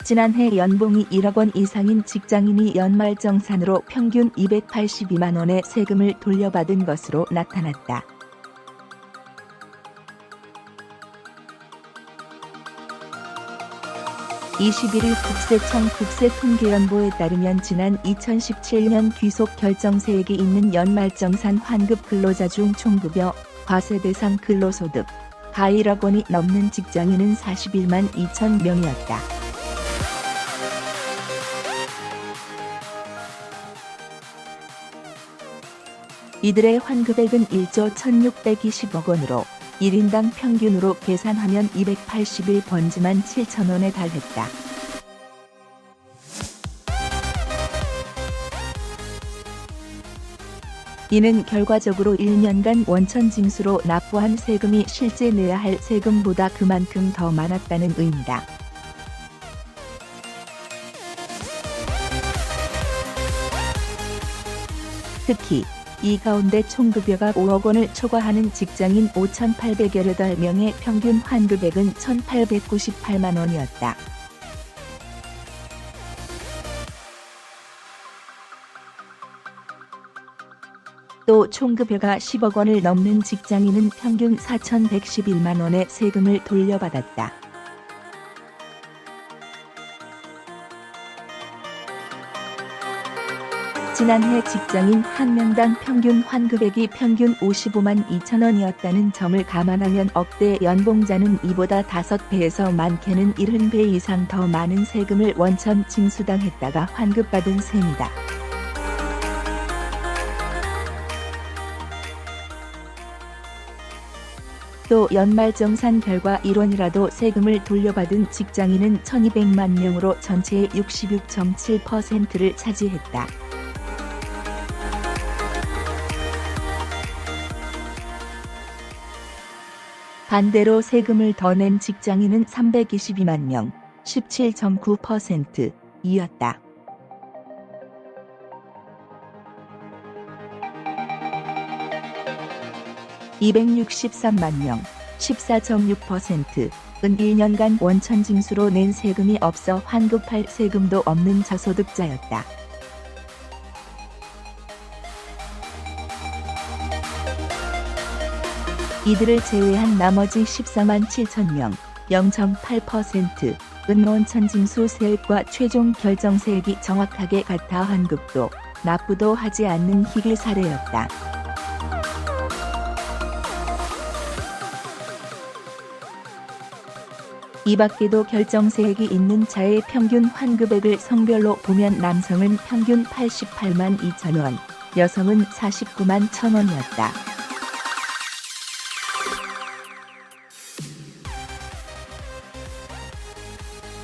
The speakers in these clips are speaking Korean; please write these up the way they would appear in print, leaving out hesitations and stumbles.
지난해 연봉이 1억 원 이상인 직장인이 연말정산으로 평균 282만 원의 세금을 돌려받은 것으로 나타났다. (21일) 국세청 국세통계연보에 따르면 지난 2017년 귀속 결정세액이 있는 연말정산 환급 근로자 중 총급여, 과세 대상 근로소득, 가 1억 원이 넘는 직장인은 41만 2천 명이었다. 이들의 환급액은 1조 1,620억 원으로 1인당 평균으로 계산하면 281번지만 7천 원에 달했다. 이는 결과적으로 1년간 원천 징수로 납부한 세금이 실제 내야 할 세금보다 그만큼 더 많았다는 의미다. 특히 이 가운데 총급여가 5억 원을 초과하는 직장인 5,888명의 평균 환급액은 1,898만 원이었다. 또 총급여가 10억 원을 넘는 직장인은 평균 4,111만 원의 세금을 돌려받았다. 지난해 직장인 한 명당 평균 환급액이 평균 55만 2천 원이었다는 점을 감안하면 억대 연봉자는 이보다 5배에서 많게는 70배 이상 더 많은 세금을 원천 징수당했다가 환급받은 셈이다. 또 연말정산 결과 1원이라도 세금을 돌려받은 직장인은 1,200만 명으로 전체의 66.7%를 차지했다. 반대로 세금을 더 낸 직장인은 322만 명, 17.9%이었다. (263만 명, 14.6%은 1년간 원천 징수로 낸 세금이 없어 환급할 세금도 없는 저소득자였다. 이들을 제외한 나머지 14만 7천 명, 0.8%은 원천 징수 세액과 최종 결정 세액이 정확하게 같아 환급도, 납부도 하지 않는 희귀 사례였다. 이 밖에도 결정세액이 있는 자의 평균 환급액을 성별로 보면 남성은 평균 88만 2천 원, 여성은 49만 1천 원이었다.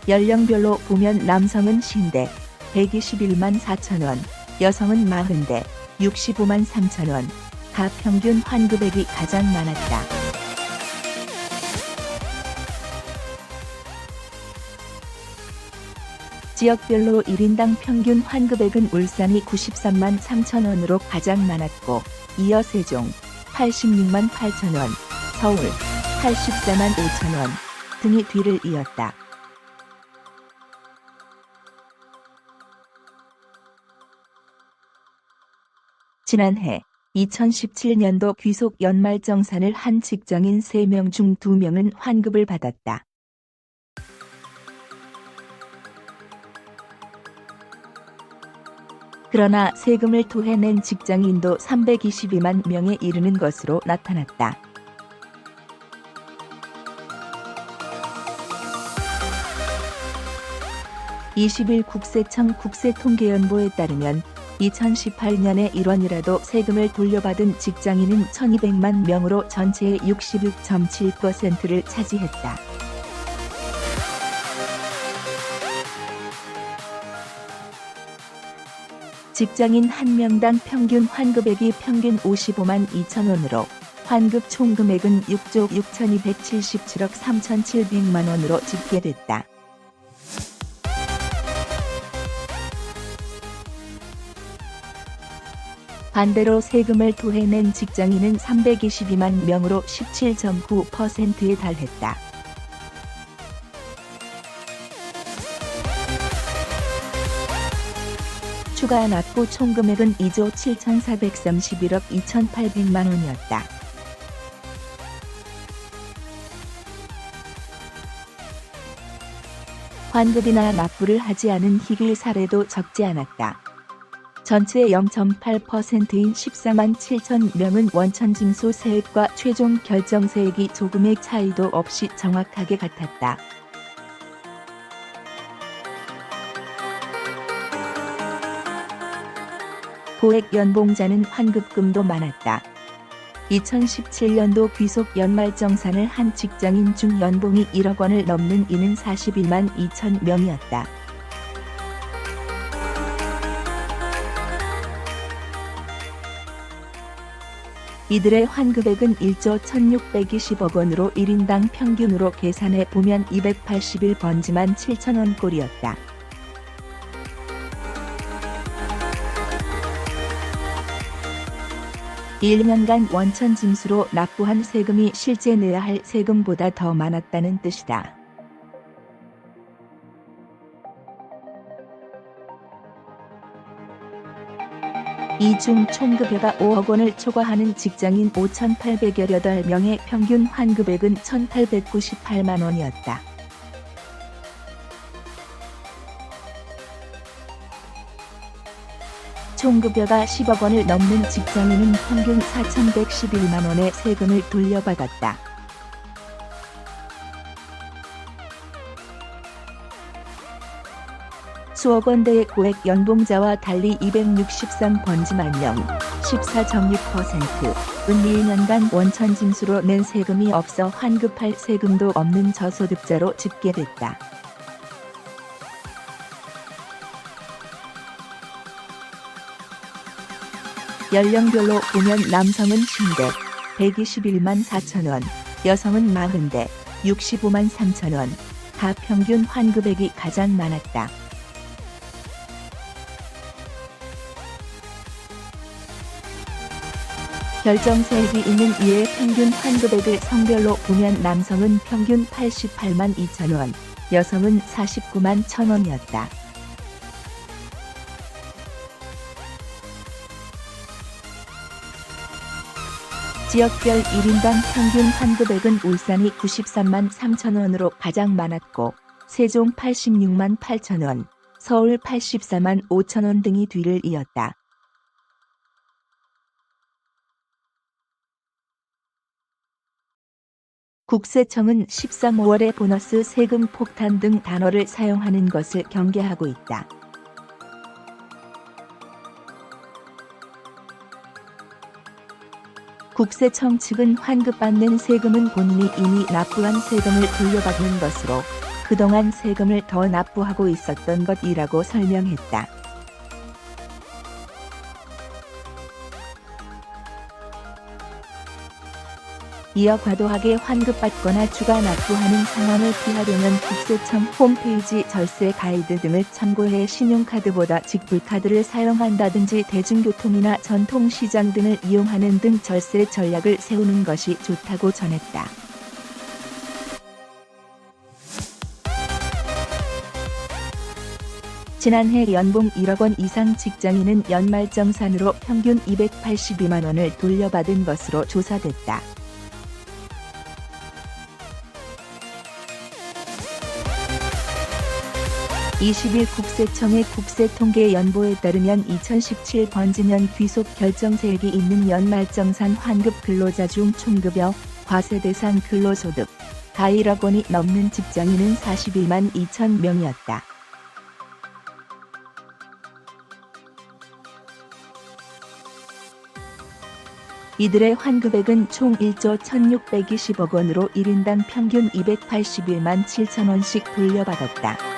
연령별로 보면 남성은 50대, 121만 4천 원, 여성은 40대, 65만 3천 원, 가 평균 환급액이 가장 많았다. 지역별로 1인당 평균 환급액은 울산이 93만 3천 원으로 가장 많았고, 이어 세종 86만 8천 원, 서울 84만 5천 원 등이 뒤를 이었다. 지난해 2017년도 귀속 연말정산을 한 직장인 3명 중 2명은 환급을 받았다. 그러나 세금을 토해낸 직장인도 322만 명에 이르는 것으로 나타났다. (20일) 국세청 국세통계연보에 따르면 2018년에 1원이라도 세금을 돌려받은 직장인은 1,200만 명으로 전체의 66.7%를 차지했다. 직장인 한 명당 평균 환급액이 평균 55만 2천 원으로 환급 총금액은 6조 6,277억 3,700만 원으로 집계됐다. 반대로 세금을 토해낸 직장인은 322만 명으로 17.9%에 달했다. 추가 납부 총금액은 2조 7,431억 2,800만 원이었다. 환급이나 납부를 하지 않은 희귀 사례도 적지 않았다. 전체의 0.8%인 14만 7천 명은 원천징수 세액과 최종 결정세액이 조금의 차이도 없이 정확하게 같았다. 고액 연봉자는 환급금도 많았다. 2017년도 귀속 연말정산을 한 직장인 중 연봉이 1억 원을 넘는 이는 41만 2천 명이었다. 이들의 환급액은 1조 1,620억 원으로 1인당 평균으로 계산해 보면 281번지만 7천 원꼴이었다. (1년간) 원천징수로 납부한 세금이 실제 내야 할 세금보다 더 많았다는 뜻이다. 이 중 총급여가 5억 원을 초과하는 직장인 5,818명의 평균 환급액은 1,898만 원이었다. 총급여가 10억 원을 넘는 직장인은 평균 4,111만 원의 세금을 돌려받았다. 수억 원대의 고액 연봉자와 달리 263번지만 명, 14.6%은 1년간 원천징수로 낸 세금이 없어 환급할 세금도 없는 저소득자로 집계됐다. 연령별로 보면 남성은 10대, 121만 4천 원, 여성은 40대, 65만 3천 원, 다 평균 환급액이 가장 많았다. 결정세액이 있는 이의 평균 환급액을 성별로 보면 남성은 평균 88만 2천 원, 여성은 49만 1천 원이었다. 지역별 1인당 평균 환급액은 울산이 93만 3천 원으로 가장 많았고 세종 86만 8천 원, 서울 84만 5천 원 등이 뒤를 이었다. 국세청은 13~5월에 보너스 세금 폭탄 등 단어를 사용하는 것을 경계하고 있다. 국세청 측은 환급받는 세금은 본인이 이미 납부한 세금을 돌려받는 것으로 그동안 세금을 더 납부하고 있었던 것이라고 설명했다. 이어 과도하게 환급받거나 추가 납부하는 상황을 피하려면 국세청 홈페이지 절세 가이드 등을 참고해 신용카드보다 직불카드를 사용한다든지 대중교통이나 전통시장 등을 이용하는 등 절세 전략을 세우는 것이 좋다고 전했다. 지난해 연봉 1억 원 이상 직장인은 연말정산으로 평균 282만 원을 돌려받은 것으로 조사됐다. 20일 국세청의 국세통계연보에 따르면 2017 번지년 귀속 결정세액이 있는 연말정산 환급 근로자 중 총급여, 과세 대상 근로소득, 가 1억 원이 넘는 직장인은 41만 2천 명이었다. 이들의 환급액은 총 1조 1,620억 원으로 1인당 평균 281만 7천 원씩 돌려받았다.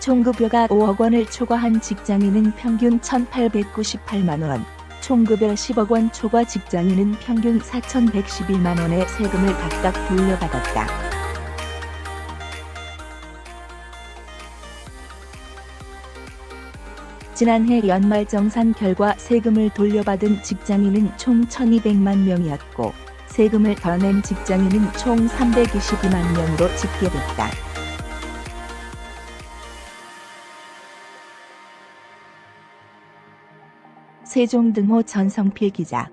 총급여가 5억 원을 초과한 직장인은 평균 1,898만 원, 총급여 10억 원 초과 직장인은 평균 4,111만 원의 세금을 각각 돌려받았다. 지난해 연말정산 결과 세금을 돌려받은 직장인은 총 1,200만 명이었고 세금을 더 낸 직장인은 총 322만 명으로 집계됐다. 세종등호 전성필 기자.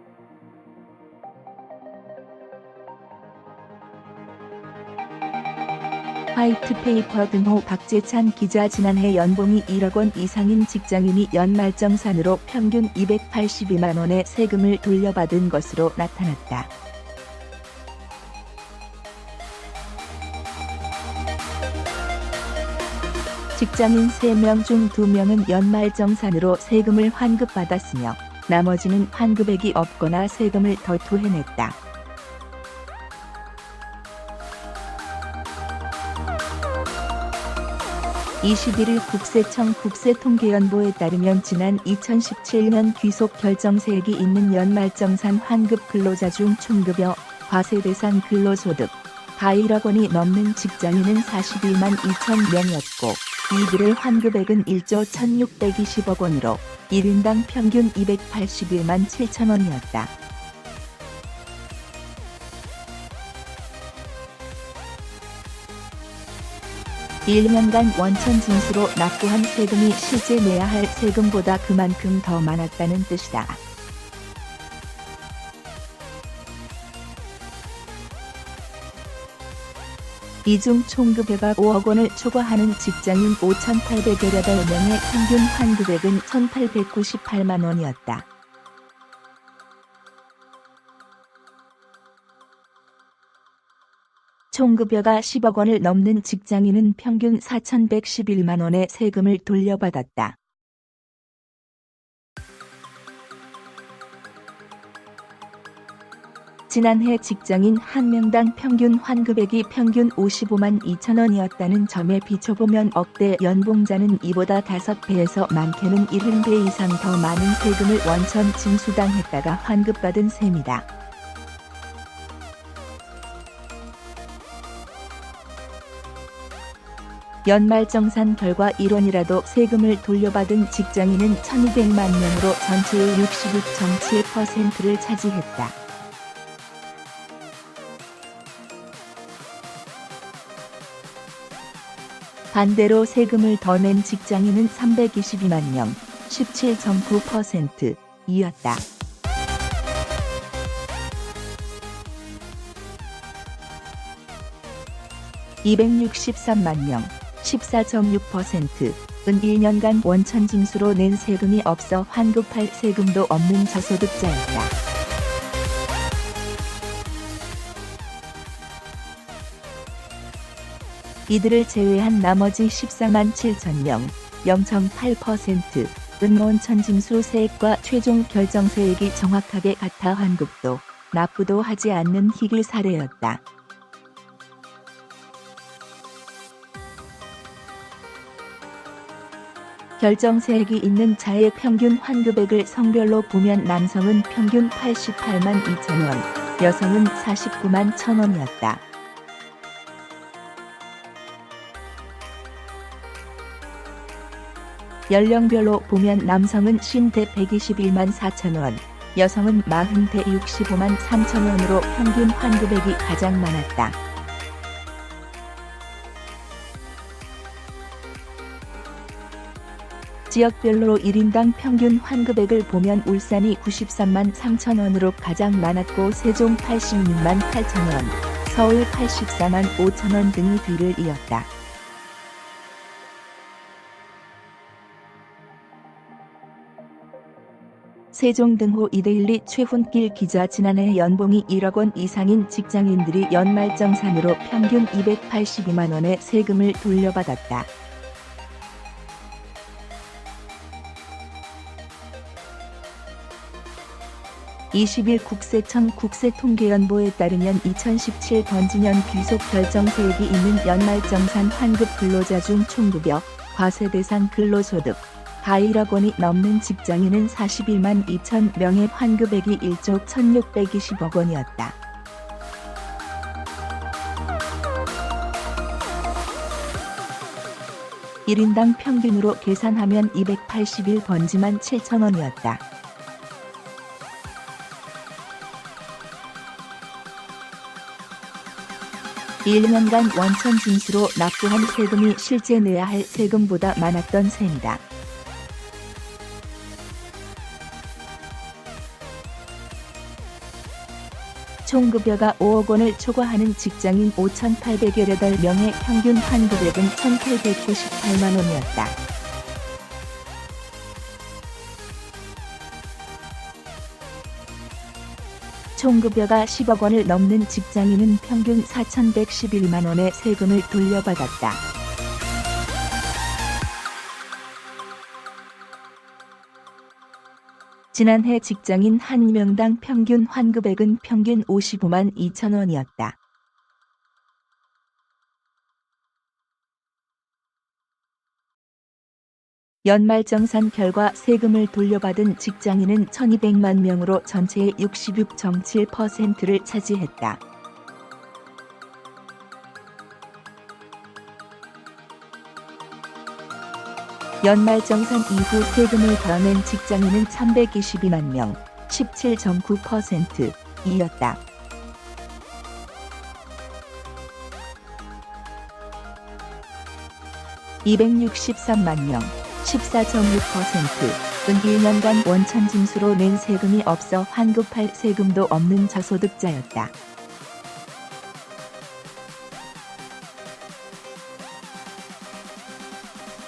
화이트페이퍼 등호 박재찬 기자. 지난해 연봉이 1억 원 이상인 직장인이 연말정산으로 평균 282만 원의 세금을 돌려받은 것으로 나타났다. 직장인 3명 중 2명은 연말정산으로 세금을 환급받았으며 나머지는 환급액이 없거나 세금을 더 토해냈다. (21일) 국세청 국세통계연보에 따르면 지난 2017년 귀속결정세액이 있는 연말정산 환급 근로자 중 총급여, 과세 대상 근로소득, 가1억 원이 넘는 직장인은 41만 2천 명이었고 이들의 환급액은 1조 1,620억 원으로 1인당 평균 281만 7천 원이었다. (1년간) 원천 징수로 납부한 세금이 실제 내야 할 세금보다 그만큼 더 많았다는 뜻이다. 이 중 총급여가 5억 원을 초과하는 직장인 5,888명의 평균 환급액은 1,898만 원이었다. 총급여가 10억 원을 넘는 직장인은 평균 4,111만 원의 세금을 돌려받았다. 지난해 직장인 한 명당 평균 환급액이 평균 55만 2천 원이었다는 점에 비춰보면 억대 연봉자는 이보다 5배에서 많게는 70배 이상 더 많은 세금을 원천 징수당했다가 환급받은 셈이다. 연말정산 결과 1원이라도 세금을 돌려받은 직장인은 1,200만 명으로 전체의 66.7%를 차지했다. 반대로 세금을 더 낸 직장인은 322만 명, 17.9%이었다. (263만 명, 14.6%은 1년간 원천 징수로 낸 세금이 없어 환급할 세금도 없는 저소득자였다. 이들을 제외한 나머지 14만 7천 명, 0.8%은 원천 징수 세액과 최종 결정세액이 정확하게 같아 환급도, 납부도 하지 않는 희귀 사례였다. 결정세액이 있는 자의 평균 환급액을 성별로 보면 남성은 평균 88만 2천 원, 여성은 49만 1천 원이었다. 연령별로 보면 남성은 50대 121만 4천 원, 여성은 40대 65만 3천 원으로 평균 환급액이 가장 많았다. 지역별로 1인당 평균 환급액을 보면 울산이 93만 3천 원으로 가장 많았고 세종 86만 8천 원, 서울 84만 5천 원 등이 뒤를 이었다. 세종등호 이데일리 최훈길 기자. 지난해 연봉이 1억 원 이상인 직장인들이 연말정산으로 평균 282만 원의 세금을 돌려받았다. (20일) 국세청 국세통계연보에 따르면 2017 번지년 귀속결정세액이 있는 연말정산 환급 근로자 중 총급여, 과세 대상 근로소득, 가1억 원이 넘는 직장인은 41만 2천 명의 환급액이 1조 1,620억 원이었다. (1인당) 평균으로 계산하면 281 번지만 7천 원이었다. 1년간 원천 징수로 납부한 세금이 실제 내야 할 세금보다 많았던 셈이다. 총급여가 5억 원을 초과하는 직장인 5,818명의 평균 환급액은 1,898만 원이었다. 총급여가 10억 원을 넘는 직장인은 평균 4,111만 원의 세금을 돌려받았다. 지난해 직장인 한 명당 평균 환급액은 평균 55만 2천 원이었다. 연말정산 결과 세금을 돌려받은 직장인은 1,200만 명으로 전체의 66.7%를 차지했다. 연말정산 이후 세금을 덜어낸 직장인은 1,122만 명, 17.9%이었다. (263만 명, 14.6%은 1년간 원천 징수로 낸 세금이 없어 환급할 세금도 없는 저소득자였다.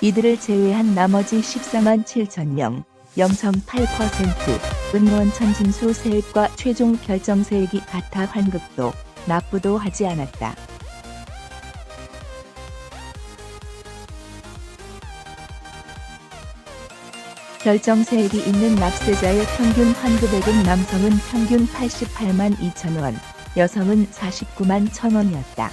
이들을 제외한 나머지 14만 7천 명, 0.8%은 원천 징수 세액과 최종 결정 세액이 같아 환급도, 납부도 하지 않았다. 결정세액이 있는 납세자의 평균 환급액은 남성은 평균 88만 2천 원, 여성은 49만 1천 원이었다.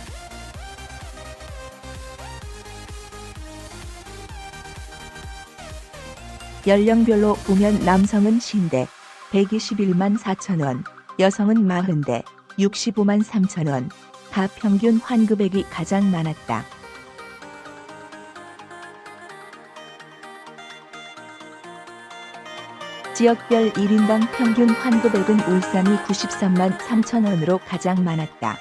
연령별로 보면 남성은 50대, 121만 4천 원, 여성은 40대, 65만 3천 원, 다 평균 환급액이 가장 많았다. 지역별 1인당 평균 환급액은 울산이 93만 3천 원으로 가장 많았다.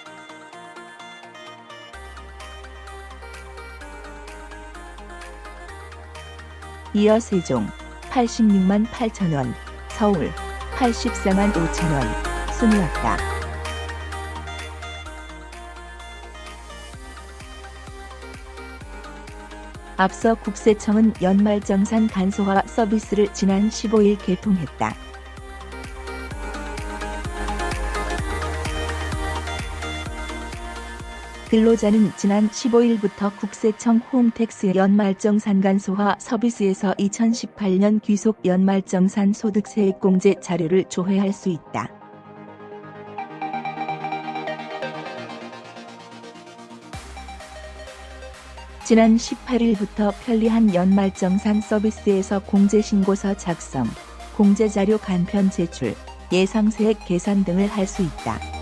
이어 세종 86만 8천 원, 서울 84만 5천 원 순이었다. 앞서 국세청은 연말정산 간소화 서비스를 지난 15일 개통했다. 근로자는 지난 15일부터 국세청 홈택스 연말정산 간소화 서비스에서 2018년 귀속 연말정산 소득세액공제 자료를 조회할 수 있다. 지난 18일부터 편리한 연말정산 서비스에서 공제신고서 작성, 공제자료 간편 제출, 예상세액 계산 등을 할 수 있다.